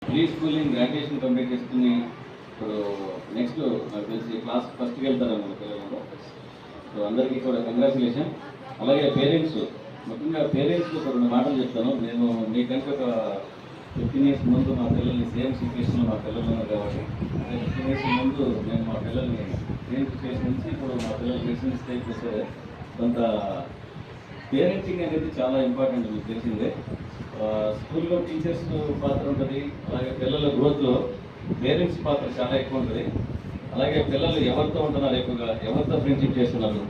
Pre schooling graduation complete చేసుకుని ఇప్పుడు next నాకు తెలిసి క్లాస్ ఫస్ట్కి వెళ్తారు మన పిల్లలు. సో అందరికీ కూడా కంగ్రాచులేషన్. అలాగే పేరెంట్స్, ముఖ్యంగా పేరెంట్స్కి ఒక 2 మాటలు చెప్తాను. నేను మీకంటే ఒక 15 years ముందు మా పిల్లల్ని సేమ్ సిచ్యువేషన్లో మా పిల్లలు ఉన్నారు కాబట్టి 15 years ముందు నేను మా పిల్లల్ని సేమ్ సిచ్యువేషన్ నుంచి ఇప్పుడు మా పిల్లలు రెసిడెన్స్ టైప్ వస్తే కొంత పేరెంటింగ్ అనేది చాలా ఇంపార్టెంట్. మీకు తెలిసిందే, స్కూల్లో టీచర్స్ పాత్ర ఉంటుంది, అలాగే పిల్లల గ్రోత్లో పేరెంట్స్ పాత్ర చాలా ఎక్కువ ఉంటుంది. అలాగే పిల్లలు ఎవరితో ఉంటున్నారు, ఎక్కువగా ఎవరితో ఫ్రెండ్షిప్ చేస్తున్నారు,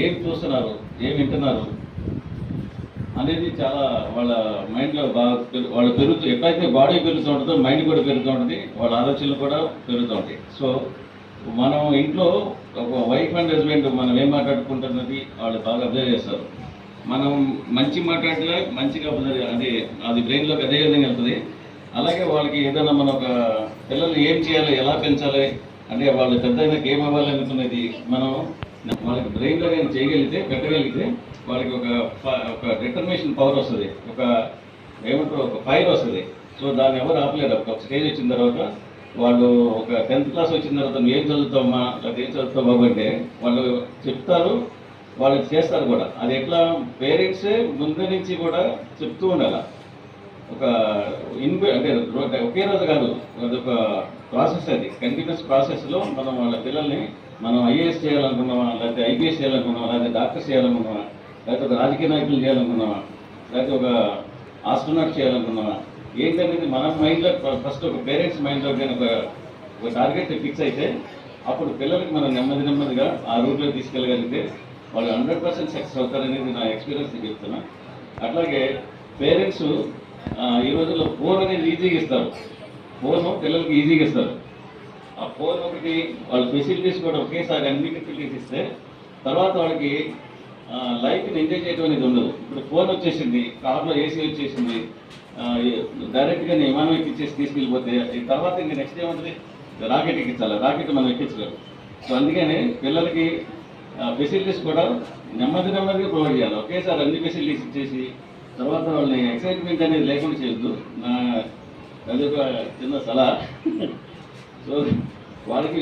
ఏం చూస్తున్నారు, ఏం వింటున్నారు అనేది చాలా వాళ్ళ మైండ్లో బాగా వాళ్ళు ఎప్పుడైతే బాడీ పెరుగుతూ ఉంటుందో మైండ్ కూడా పెరుగుతూ ఉంటుంది, వాళ్ళ ఆలోచనలు కూడా పెరుగుతూ ఉంటాయి. సో మనం ఇంట్లో ఒక వైఫ్ అండ్ హస్బెండ్ మనం ఏం మాట్లాడుకుంటున్నది వాళ్ళు బాగా అబ్జర్వ్ చేస్తారు. మనం మంచి మాట్లాడితే మంచిగా అది బ్రెయిన్లోకి అదే విధంగా వెళ్తుంది. అలాగే వాళ్ళకి ఏదైనా మన ఒక పిల్లలు ఏం చేయాలి, ఎలా పెంచాలి అంటే వాళ్ళు పెద్ద ఏం అవ్వాలి అనుకునేది మనం వాళ్ళకి బ్రెయిన్లో కానీ చేయగలిగితే, పెట్టగలిగితే వాళ్ళకి ఒక డిటర్మినేషన్ పవర్ వస్తుంది, ఏమంటారు ఒక ఫైర్ వస్తుంది. సో దాన్ని ఎవరు ఆపలేరు. ఒక స్టేజ్ వచ్చిన తర్వాత వాళ్ళు ఒక 10th class వచ్చిన తర్వాత నువ్వు ఏం చదువుతావమ్మా, లేకపోతే ఏం చదువుతావు బాబు అంటే వాళ్ళు చెప్తారు, వాళ్ళు చేస్తారు కూడా. అది ఎట్లా పేరెంట్సే ముందు నుంచి కూడా చెప్తూ ఉండాలి. అంటే ఒకే రోజు కాదు, అదొక ప్రాసెస్. అది కంటిన్యూస్ ప్రాసెస్లో మనం వాళ్ళ పిల్లల్ని మనం ఐఏఎస్ చేయాలనుకున్నామా, లేకపోతే ఐపీఎస్ చేయాలనుకున్నామా, లేకపోతే డాక్టర్ చేయాలనుకున్నామా, లేకపోతే ఒక రాజకీయ నాయకులు చేయాలనుకున్నామా, లేకపోతే ఒక ఆస్ట్రోనాట్ చేయాలనుకున్నామా, ఏంటనేది మన మైండ్లో ఫస్ట్ ఒక పేరెంట్స్ మైండ్లో కానీ ఒక టార్గెట్ ఫిక్స్ అయితే అప్పుడు పిల్లలకి మనం నెమ్మదిగా ఆ రూట్లో తీసుకెళ్ళగలిగితే వాళ్ళు 100% సక్సెస్ అవుతారనేది నా ఎక్స్పీరియన్స్ చెప్తున్నా. అట్లాగే పేరెంట్స్ ఈ రోజుల్లో ఫోన్ అనేది ఈజీగా ఇస్తారు, ఫోను పిల్లలకి ఈజీగా ఇస్తారు. ఆ ఫోన్ ఒకటి వాళ్ళ ఫెసిలిటీస్ కూడా ఒకేసారి అన్ని ఫెసిలిటీస్ ఇస్తే తర్వాత వాళ్ళకి లైఫ్ని ఎంజాయ్ చేయడం అనేది ఉండదు. ఇప్పుడు ఫోన్ వచ్చేసింది, కార్లో ఏసీ వచ్చేసింది, డైరెక్ట్గా విమానం ఎక్కించేసి తీసుకెళ్ళిపోతే తర్వాత ఇంకా నెక్స్ట్ ఏముంటుంది, రాకెట్ ఎక్కించాలి, రాకెట్ మనం ఎక్కించలేము. సో అందుకని పిల్లలకి ఫెసిలిటీస్ కూడా నెమ్మదిగా ప్రొవైడ్ చేయాలి. ఒకేసారి అన్ని ఫెసిలిటీస్ ఇచ్చేసి తర్వాత వాళ్ళని ఎక్సైట్మెంట్ అనేది లేకుండా చేయొద్దు. అది ఒక చిన్న సలహా. సో వాళ్ళకి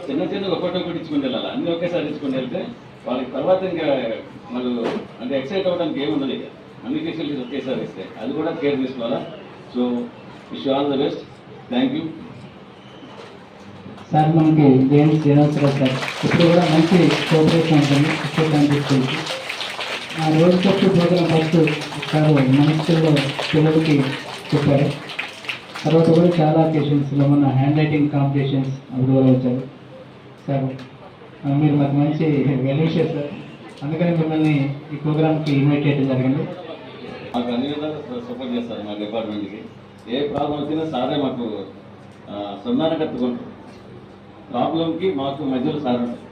చిన్న ఒకటి ఇచ్చుకుని వెళ్ళాలి, అన్నీ ఒకేసారి ఇచ్చుకుని వెళ్తే వాళ్ళకి తర్వాత ఇంకా వాళ్ళు అంటే ఎక్సైట్ అవ్వడానికి ఏముండదు. ఇక అన్ని ఫెసిలిటీస్ ఒకేసారి ఇస్తే అది కూడా కేర్ తీసుకోవాలా. So wish all the best. Thank you sir. మనకి జేఎన్ శ్రీనివాసరావు సార్ ఇప్పుడు కూడా మంచి కోఆపరేషన్ ఉంటుంది కనిపిస్తుంది. ఆ రోజు ఖర్చు ప్రోగ్రాం ఫస్ట్ సార్ మన స్కూల్లో పిల్లలకి చెప్పారు. తర్వాత కూడా చాలా అకేషన్స్లో మన హ్యాండ్ రైటింగ్ కాంపిటీషన్స్ అప్పుడు కూడా వచ్చారు సార్. మీరు మాకు మంచి వెల్విషర్ సార్, అందుకని మిమ్మల్ని ఈ ప్రోగ్రామ్కి ఇన్వైట్ చేయడం జరిగింది. మాకు అన్ని విధాలుగా సపోర్ట్ చేస్తారు మా డిపార్ట్మెంట్కి. ఏ ప్రాబ్లం వచ్చినా సారే మాకు సంధానం కట్టుకుంటారు. ప్రాబ్లంకి మాకు మధ్యలో సార్ ఉంటారు.